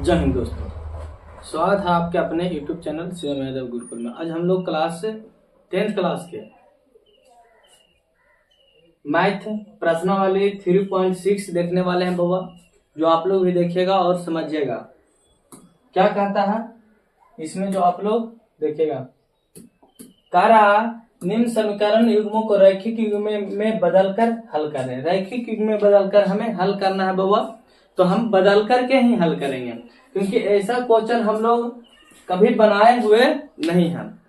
जय हिंद दोस्तों, स्वागत है आपके अपने YouTube चैनल शिवम यादव गुरुकुल में। आज हम लोग क्लास 10th क्लास के मैथ प्रश्नावली 3.6 देखने वाले हैं बाबा, जो आप लोग भी देखिएगा और समझिएगा क्या कहता है इसमें। जो आप लोग देखिएगा, कह रहा निम्न समीकरण युग्मों को रैखिक युग्म में बदलकर हल करें। रैखिक युग्म में बदलकर हमें हल करना है बाबा, तो हम बदल करके ही हल करेंगे, क्योंकि ऐसा क्वेश्चन हम लोग कभी बनाए हुए नहीं हैं।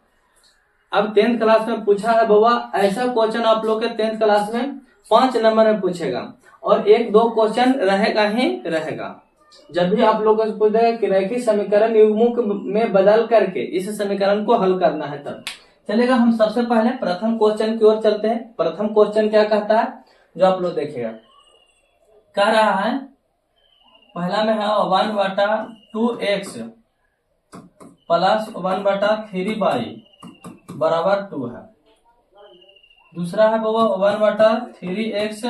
अब 10th क्लास में पूछा है बाबा, ऐसा क्वेश्चन आप लोग के 10th क्लास में 5 नंबर में पूछेगा और 1-2 क्वेश्चन रहेगा ही रहेगा। जब भी आप लोगों से पूछेगा कि रैखिक समीकरण युग्मों में बदल करके इस समीकरण को हल करना है, तब चलेगा। हम सबसे पहले प्रथम क्वेश्चन की ओर चलते हैं। प्रथम क्वेश्चन क्या कहता है, जो आप लोग देखिएगा, कह रहा है पहला में है 1/2x प्लस 1/3y बराबर 2 है। दूसरा है बाबा 1/3x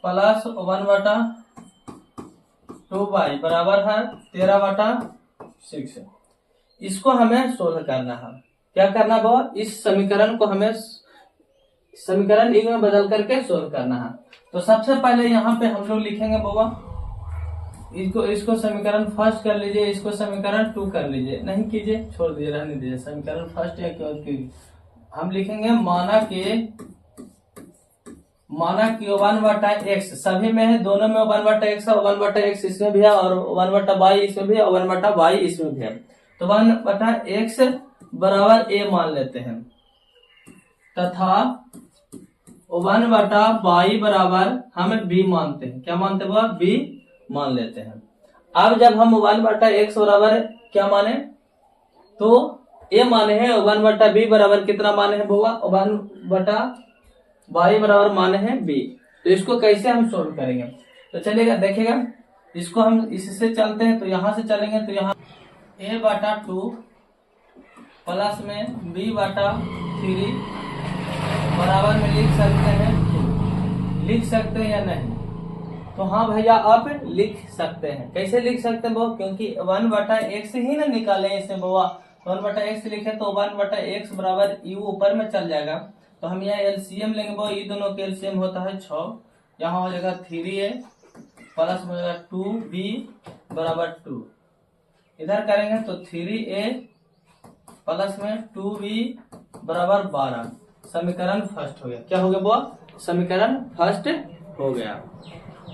प्लस 1/2y बराबर है 13/6। इसको हमें सोल्व करना है। क्या करना है बाबा, इस समीकरण को हमें समीकरण एक में बदल करके सोल्व करना है। तो सबसे पहले यहाँ पे हम लोग लिखेंगे बाबा, इसको समीकरण फर्स्ट कर लीजिए, इसको समीकरण 2 कर लीजिए, नहीं कीजिए, छोड़ दीजिए, रहने दीजिए। समीकरण फर्स्ट या क्यों हम लिखेंगे माना कि 1/x सभी में है, दोनों में 1/x है, 1/x इसमें भी है और 1/y इसमें भी है और 1/y इसमें भी है। तो 1/x बराबर a मान लेते हैं तथा 1/y बराबर हम b मानते हैं। क्या मानते हैं बाबा, b मान लेते हैं। अब जब हम 1/x बराबर क्या माने, तो a माने हैं, 1/b बराबर कितना माने हैं बाबा, 1/y बराबर माने हैं b। तो इसको कैसे हम सोल्व करेंगे, तो चलेगा देखिएगा, इसको हम इससे चलते हैं। तो यहां से चलेंगे तो यहाँ a/2 प्लस में b/3 बराबर में लिख सकते हैं 2। लिख सकते हैं या नहीं, तो हाँ भैया आप लिख सकते हैं। कैसे लिख सकते हैं बाबा, क्योंकि 1/x ही ना निकाले इसमें बाबा, 1/x लिखे तो 1/x बराबर u ऊपर में चल जाएगा। तो हम यहाँ एलसीएम लेंगे बाबा, ये दोनों के एलसीएम होता है 6। यहाँ हो जाएगा 3a प्लस हो जाएगा 2b बराबर 2। इधर करेंगे तो 3a प्लस में 2b बराबर 12। समीकरण फर्स्ट हो गया। क्या हो गया बाबा, समीकरण फर्स्ट हो गया।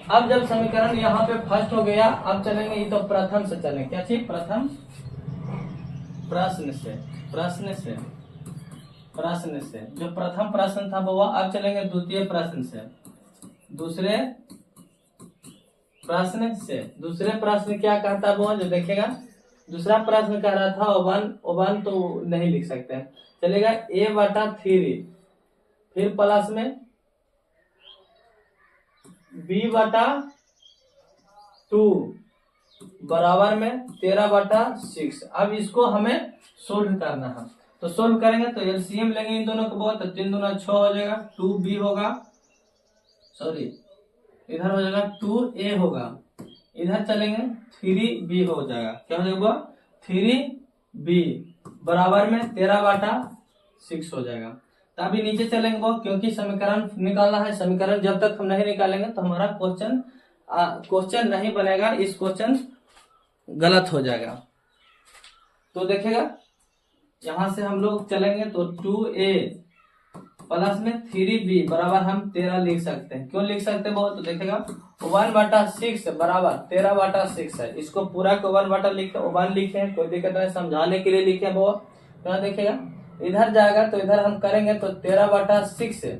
अब जब समीकरण यहाँ पे फर्स्ट हो गया, अब चलेंगे ये तो प्रथम से चलेंगे। क्या चीज, प्रथम प्रश्न से जो प्रथम प्रश्न था बाबा, अब चलेंगे द्वितीय प्रश्न से, दूसरे प्रश्न क्या कहता है बाबा, जो देखेगा दूसरा प्रश्न कह रहा था ओवन तो नहीं लिख सकते हैं, चलेगा a/3 फिर प्लस में b/2 बराबर में 13/6। अब इसको हमें सोल्व करना है। तो सोल्व करेंगे तो एलसीएम लेंगे इन दोनों को बहुत, तो 3 दूना 6 हो जाएगा, 2b होगा, सॉरी इधर हो जाएगा 2a होगा, इधर चलेंगे 3b हो जाएगा। क्या हो जाएगा, 3b बराबर में 13/6 हो जाएगा। तो अभी नीचे चलेंगे वो, क्योंकि समीकरण निकालना है। समीकरण जब तक हम नहीं निकालेंगे तो हमारा क्वेश्चन नहीं बनेगा, इस क्वेश्चन गलत हो जाएगा। तो देखिएगा यहां से हम लोग चलेंगे तो 2a प्लस में 3b बराबर हम 13 लिख सकते हैं। क्यों लिख सकते हैं बहुत, तो देखेगा 1/6 बराबर 13/6 है। इसको पूरा को 1 लिखे, कोई दिक्कत नहीं, समझाने के लिए लिखे बहुत। तो देखिएगा इधर जाएगा तो इधर हम करेंगे तो 13/6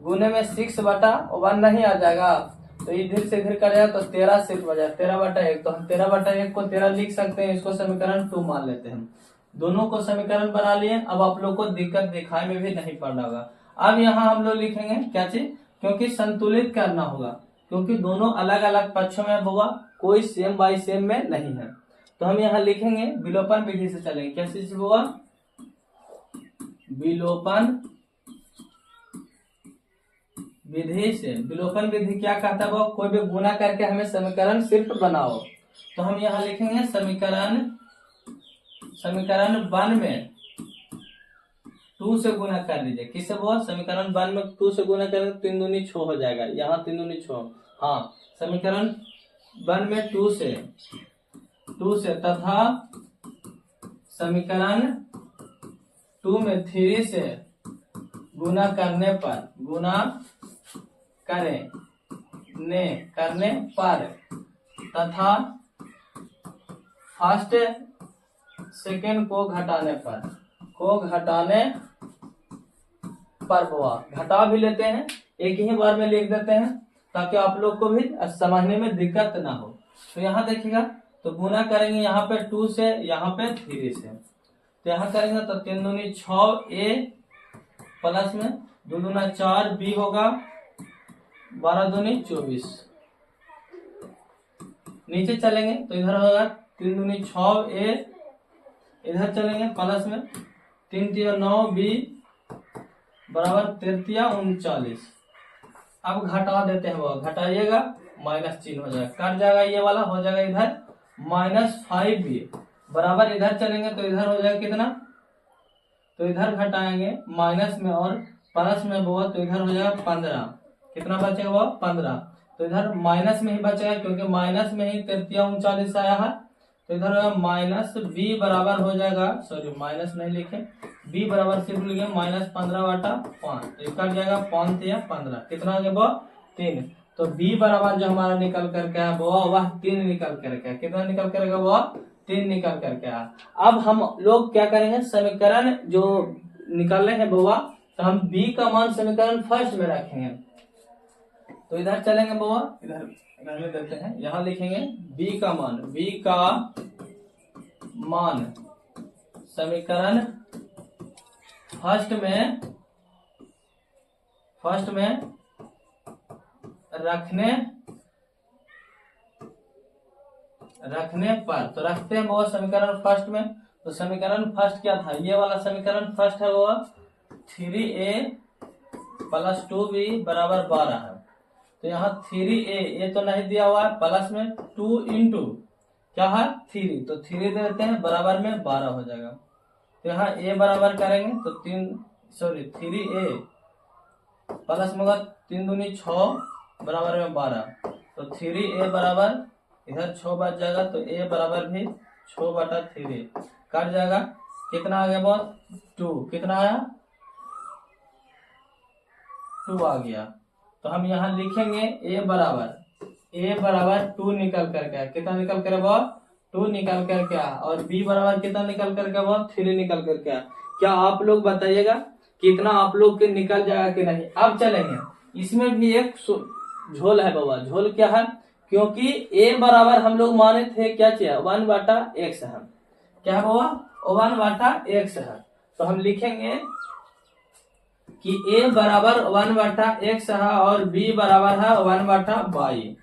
गुने में 6/1 नहीं आ जाएगा, तो इधर से इधर करेगा तो 13/6 बजा 13/1। तो हम 13/1 को 13 लिख सकते हैं, इसको समीकरण 2 मान लेते हैं। दोनों को समीकरण बना लिए। अब आप लोग को दिक्कत दिखाई में भी नहीं पड़ना होगा। अब यहाँ हम लोग लिखेंगे क्या चीज, क्योंकि संतुलित करना होगा, क्योंकि दोनों अलग अलग पक्षों में होगा, कोई सेम बाई सेम में नहीं है। तो हम यहाँ लिखेंगे विलोपन विधि से चलेंगे। क्या चीज होगा, विलोपन विधि से। विलोपन विधि क्या कहता है, कोई भी गुना करके हमें समीकरण सिर्फ बनाओ, तो हम यहाँ लिखेंगे समीकरण 1 में 2 से गुना कर दीजिए। किससे बोल? समीकरण 1 में 2 से गुना करेंगे 3 दूनी 6 हो जाएगा। यहाँ 3 दूनी 6, हाँ समीकरण 1 में 2 से तथा समीकरण 2 में 3 से गुना करने पर तथा फर्स्ट सेकेंड को घटाने पर हुआ। घटा भी लेते हैं, एक ही बार में लिख देते हैं ताकि आप लोग को भी समझने में दिक्कत ना हो। तो यहाँ देखिएगा, तो गुना करेंगे यहाँ पे 2 से, यहाँ पे 3 से। तो यहाँ करेंगे तो 3 दूनी 6 ए प्लस में 2 दूना 4 बी होगा, 12 दूनी 24। नीचे चलेंगे तो इधर होगा 3 दूनी 6 ए, इधर चलेंगे प्लस में 3 3 9 बी बराबर 3 39। अब घटा देते हैं, वो घटाइएगा माइनस चिन्ह हो जाएगा, कट जाएगा ये वाला, हो जाएगा इधर -5 बी बराबर, इधर चलेंगे तो इधर हो जाएगा कितना, तो इधर घटाएंगे माइनस में और प्लस में वो, तो इधर हो जाएगा 15। कितना बचेगा वो? 15। तो इधर माइनस में ही बचेगा क्योंकि माइनस में ही 3 आया है। तो इधर होगा माइनस बी बराबर हो जाएगा, सॉरी माइनस नहीं लिखे, बी बराबर सिर्फ लिखे -15/5, तो कट जाएगा 5 या 15। कितना आ गया वो? 3। तो बी बराबर जो हमारा निकल करके है वह 3 निकल करके है। कितना निकल करेगा? वो 3 निकल करके है। अब हम लोग क्या करेंगे, समीकरण जो निकल रहे हैं बउआ, तो हम बी का मान समीकरण फर्स्ट में रखेंगे। तो इधर चलेंगे बउआ, इधर रहने देते हैं, यहाँ लिखेंगे बी का मान समीकरण फर्स्ट में रखने पर, तो रखते हैं वो समीकरण फर्स्ट में। तो समीकरण फर्स्ट क्या था? ये वाला समीकरण फर्स्ट है वो 3a + 2b = 12 है। तो यहाँ 3a ये तो नहीं दिया हुआ है, प्लस में 2 इंटू क्या है 3, तो 3 दे देते हैं, बराबर में 12 हो जाएगा। तो यहाँ a बराबर करेंगे तो 3a प्लस में 3 दूनी 6 बराबर में 12, तो 3a बराबर इधर 6 बच जाएगा, तो a बराबर भी 6/3 कट जाएगा। कितना आ गया बहुत? 2। कितना आया? 2 आ गया। तो हम यहाँ लिखेंगे a बराबर 2 निकल करके आया। कितना निकल कर बहुत? 2 निकल करके आया। और b बराबर कितना निकल करके बहुत? 3 निकल करके आया। क्या आप लोग बताइएगा कितना आप लोग के निकल जाएगा कि नहीं? अब चलेंगे, इसमें भी एक झोल है बाबा। झोल क्या है? क्योंकि a बराबर हम लोग माने थे क्या चाहिए? 1/x है। क्या है बाबा? 1/x है। तो हम लिखेंगे कि a बराबर 1/x है और b बराबर है 1/y,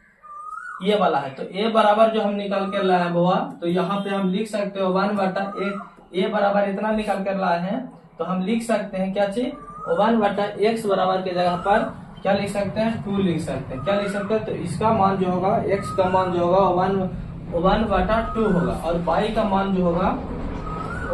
ये वाला है। तो a बराबर जो हम निकल कर लाए हैं बाबा, तो यहाँ पे हम लिख सकते हो 1/a बराबर इतना निकल कर लाए हैं, तो हम लिख सकते हैं क्या चीज? 1/x बराबर के जगह पर क्या लिख सकते हैं? 2 लिख सकते हैं। क्या लिख सकते हैं? तो इसका मान जो होगा, x का मान जो होगा 1/2 होगा और y का मान जो होगा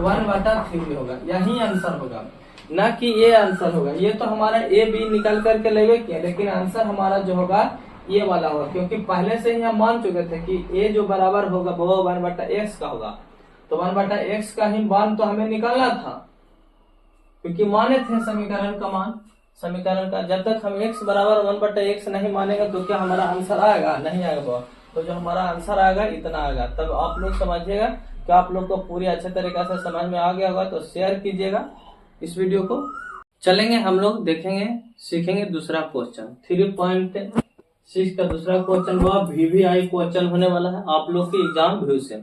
1/3 होगा। यही आंसर होगा, ना कि ये आंसर होगा। ये तो हमारा a b निकल करके लेवे किया, लेकिन आंसर हमारा जो होगा ये वाला होगा, क्योंकि पहले से ही हम मान चुके थे कि a जो बराबर होगा वो 1/x का होगा। तो 1/x का ही मान तो हमें निकालना था, क्योंकि माने थे समीकरण का मान। समीकरण का जब तक हम x बराबर 1/x नहीं मानेगा तो क्या हमारा आंसर आएगा? नहीं आएगा। तो जो हमारा आंसर आएगा इतना आएगा। तब आप लोग समझिएगा कि आप लोग को पूरी अच्छे तरीके से समझ में आ गया होगा, तो शेयर कीजिएगा इस वीडियो को। चलेंगे हम लोग देखेंगे, सीखेंगे दूसरा क्वेश्चन 3.6 का दूसरा क्वेश्चन। वह VVI क्वेश्चन होने वाला है आप लोग के एग्जाम व्यू से।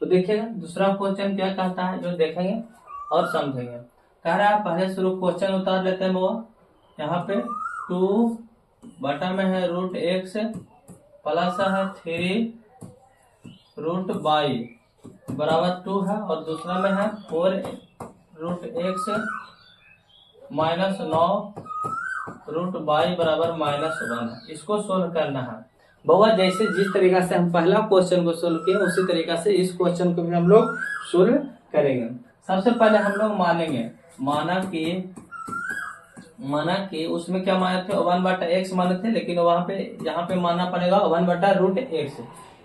तो देखिएगा दूसरा क्वेश्चन क्या कहता है, जो देखेंगे और समझेंगे। कह रहा है पहले शुरू क्वेश्चन उतार लेते हैं वो। यहाँ पे 2 बटा में है √x प्लस है 3 √y बराबर 2 है, और दूसरा में है 4 √x -9 √y बराबर -1। इसको सोल्व करना है। बउआ जैसे जिस तरीका से हम पहला क्वेश्चन को सोल्व किए उसी तरीका से इस क्वेश्चन को भी हम लोग सोल्व करेंगे। सबसे पहले हम लोग मानेंगे, माना कि उसमें क्या माने थे, 1/x माने थे, लेकिन वहां पे यहाँ पे मानना पड़ेगा 1/√x,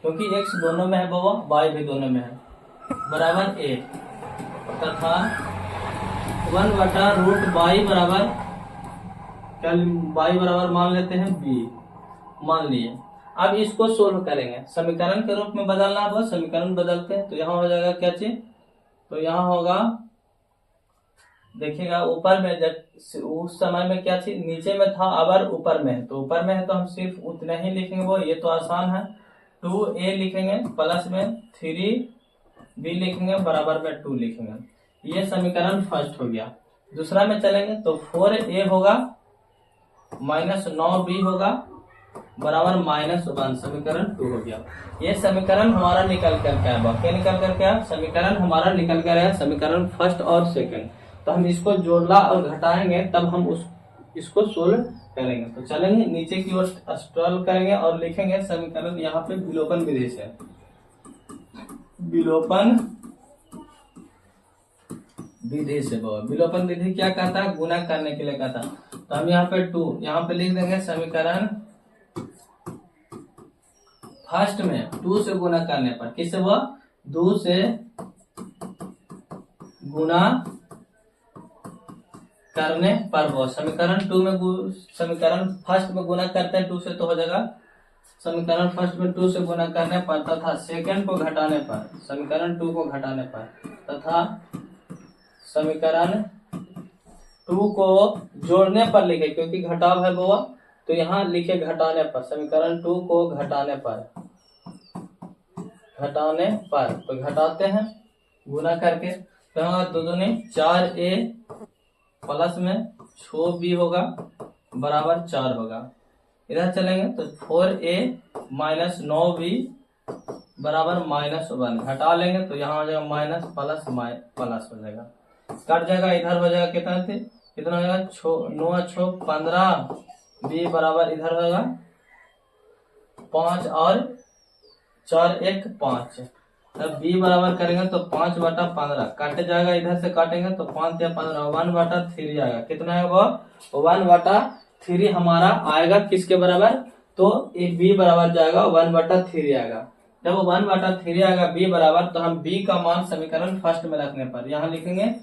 क्योंकि x दोनों में है बउआ, y भी दोनों में है, बराबर a, तथा 1/√y बराबर क्या, y बराबर मान लेते हैं b, मान लिए। अब इसको सोल्व करेंगे, समीकरण के रूप में बदलना है, बस समीकरण बदलते हैं तो यहाँ हो जाएगा क्या चीज, तो यहाँ होगा, देखिएगा ऊपर में जब उस समय में क्या चीज नीचे में था, अब ऊपर में है, तो ऊपर में है तो हम सिर्फ उतना ही लिखेंगे, वो ये तो आसान है, 2a लिखेंगे, प्लस में 3b लिखेंगे, बराबर में 2 लिखेंगे। ये समीकरण फर्स्ट हो गया। दूसरा में चलेंगे तो 4a होगा माइनस 9b होगा बराबर -1, समीकरण 2 हो गया। ये समीकरण हमारा निकल कर के आया, क्या निकल कर के आया, समीकरण हमारा निकल कर आया, समीकरण फर्स्ट और सेकंड। तो हम इसको जोड़ना और घटाएंगे तब हम इसको सोल्व करेंगे। तो चलेंगे नीचे की ओर स्क्रॉल करेंगे और लिखेंगे समीकरण यहाँ पे विलोपन विधि से, विलोपन विधि से। विलोपन विधि क्या कहता है, गुणा करने के लिए कहता है। तो हम यहाँ पे 2 यहाँ पे लिख देंगे, समीकरण फर्स्ट में 2 से गुणा करने पर, किससे हुआ, 2 से गुणा करने पर, वो समीकरण 2 में समीकरण फर्स्ट में गुणा करते हैं 2 से तो हो जाएगा, समीकरण फर्स्ट में 2 से गुणा करने पर तथा सेकंड को घटाने पर, समीकरण 2 को घटाने पर तथा समीकरण 2 को जोड़ने पर लिखे, क्योंकि घटाव है बउआ, तो यहाँ लिखे घटाने पर, समीकरण 2 को घटाने पर, तो घटाते हैं गुना करके, तो होगा 2 दूनी 4a प्लस में 6b होगा बराबर 4 होगा। इधर चलेंगे तो 4a माइनस 9b बराबर -1, घटा लेंगे तो यहाँ हो जाएगा माइनस प्लस हो जाएगा, कट जाएगा, इधर हो जाएगा कितना थे, कितना हो जाएगा 9 6 15, b बराबर इधर होगा 5 और 4 1 5, तब b बराबर करेंगे तो 5/15 काटे जाएगा, इधर से काटेंगे तो 5 या 15 1/3 आएगा, कितना है वो 1/3 हमारा आएगा, किसके बराबर, तो एक b बराबर जाएगा 1/3 आएगा। जब 1/3 आएगा b बराबर, तो हम b का मान समीकरण फर्स्ट में रखने पर यहाँ लिखेंगे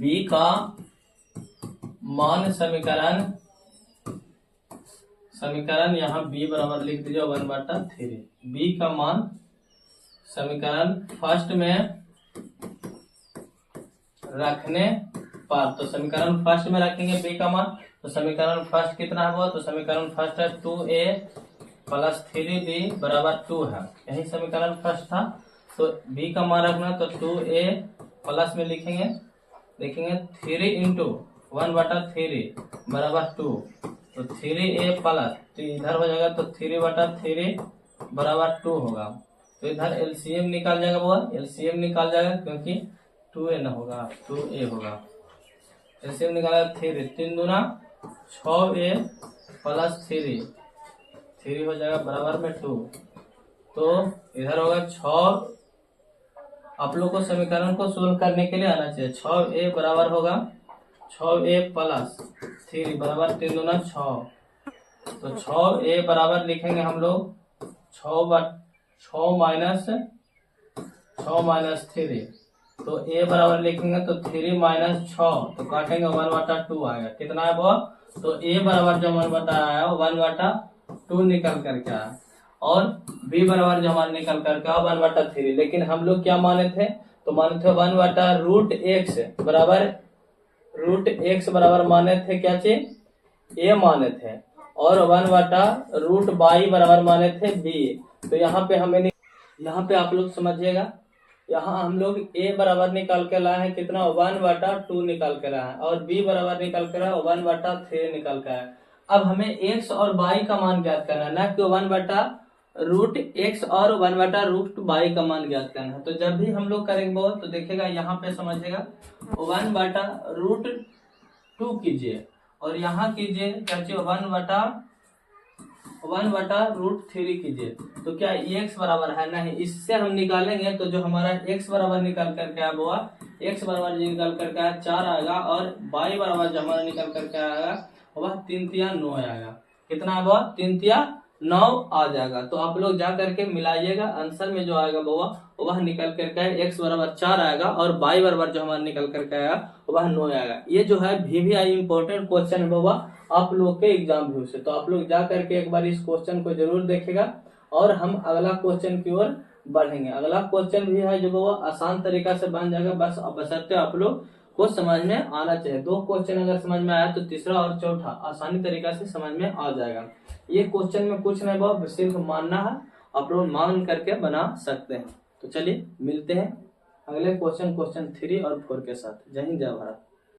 b का मान, समीकरण यहाँ b बराबर लिख दीजिए 1/3, b का मान समीकरण फर्स्ट में रखने पर, तो समीकरण फर्स्ट में रखेंगे b का मान, तो समीकरण फर्स्ट कितना है वो, तो समीकरण फर्स्ट है 2a प्लस 3b बराबर 2 है, यही समीकरण फर्स्ट था। तो b का मान रखना, तो 2a प्लस में लिखेंगे 3 इंटू 1/3 बराबर 2, तो 3a प्लस, तो इधर हो जाएगा तो 3/3 बराबर 2 होगा, तो इधर एलसीएम निकाल जाएगा, वो एलसीएम निकाल जाएगा क्योंकि 2a न होगा 2a होगा, एलसीएम निकाला 3 दूना 6a प्लस 3 हो जाएगा बराबर में 2, तो इधर होगा 6, आप लोग को समीकरण को सोल्व करने के लिए आना चाहिए, 6a बराबर होगा 6a प्लस 3 बराबर 3 दूना 6, तो 6a बराबर लिखेंगे हम लोग 6 माइनस 3, तो a बराबर लिखेंगे तो 3 माइनस 6, तो काटेंगे 1/2 आएगा, कितना है वो, तो a बराबर जो 1/2 निकल करके आया, और b बराबर जो हमारा निकल करके आया 1/3, लेकिन हम लोग क्या माने थे, तो माने थे 1/√x बराबर माने थे, क्या चीज a माने थे, और 1/√y बराबर माने थे b। तो यहाँ पे आप लोग समझिएगा, यहाँ हम लोग a बराबर निकाल के लाए हैं कितना 1/2 निकाल के लाए हैं, और b बराबर निकाल के लाए 1/3 निकाल के आए। अब हमें x और y का मान ज्ञात करना है, ना कि 1/√x और 1/√y का मान ज्ञात करना है। तो जब भी हम लोग करेंगे वो, तो देखिएगा यहाँ पे समझिएगा 1/√2 कीजिए और यहाँ कीजिए क्या चाहिए 1/√y 1/√3 कीजिए। तो क्या x बराबर है? नहीं, इससे हम निकालेंगे तो जो हमारा x बराबर निकाल करके आया हुआ x बराबर जो निकाल करके आया 4 आएगा, और y बराबर जो हमारा निकाल करके आएगा वह 3 तिया 9 आएगा। कितना आएगा? 3 तिया 9 आ जाएगा। तो आप लोग जा करके मिलाइएगा, आंसर में जो आएगा वह निकल करके आएगा x बराबर 4 आएगा, और y बराबर जो हमारा निकल करके आएगा वह 9 आएगा। ये जो है VVI इंपॉर्टेंट क्वेश्चन है बाबा आप लोग के एग्जाम व्यू से। तो आप लोग जा करके एक बार इस क्वेश्चन को जरूर देखेगा, और हम अगला क्वेश्चन की ओर बढ़ेंगे। अगला क्वेश्चन भी है जो बाबा आसान तरीका से बन जाएगा, बस बशर्ते आप लोग को समझ में आना चाहिए। 2 क्वेश्चन अगर समझ में आया तो तीसरा और चौथा आसानी तरीका से समझ में आ जाएगा। ये क्वेश्चन में कुछ नहीं बाबा, सिर्फ मानना है, आप लोग मान करके बना सकते हैं। तो चलिए मिलते हैं अगले क्वेश्चन 3 और 4 के साथ। जय हिंद, जय भारत।